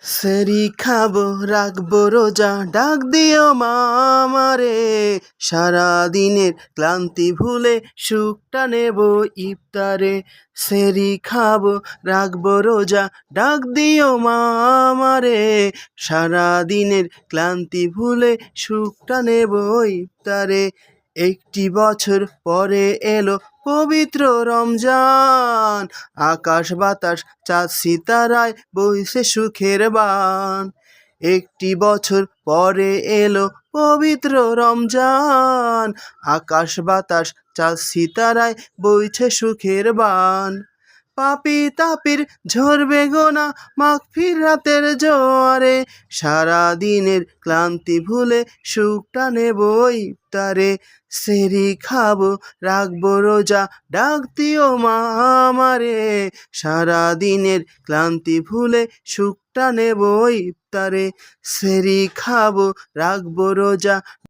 সেরি খাবো রাখবো রোজা, ডাক দিও মা আমারে। সারাদিনের ক্লান্তি ভুলে সুখটা নেব ইফতারে। সেরি খাবো রাখবো রোজা, ডাক দিও মা আমারে। সারাদিনের ক্লান্তি ভুলে সুখটা নেব ইফতারে। একটি বছর পরে এলো পবিত্র রমজান, আকাশ বাতাস চাঁদ সিতারায় বইছে সুখের বান। একটি বছর পরে এলো পবিত্র রমজান, আকাশ বাতাস চাঁদ সিতারায় বইছে সুখের বান। পাপী তাপির ঝরবে গোনা মাগফিরাতের জোয়ারে। সারাদিনের ক্লান্তি ভুলে সুখটা নেব ইফতারে। সেরি খাবো রাখবো রোজা, ডাক দিও মা আমারে। সারাদিনের ক্লান্তি ভুলে সুখটা নেব ইফতারে। সেরি খাবো রাখবো রোজা।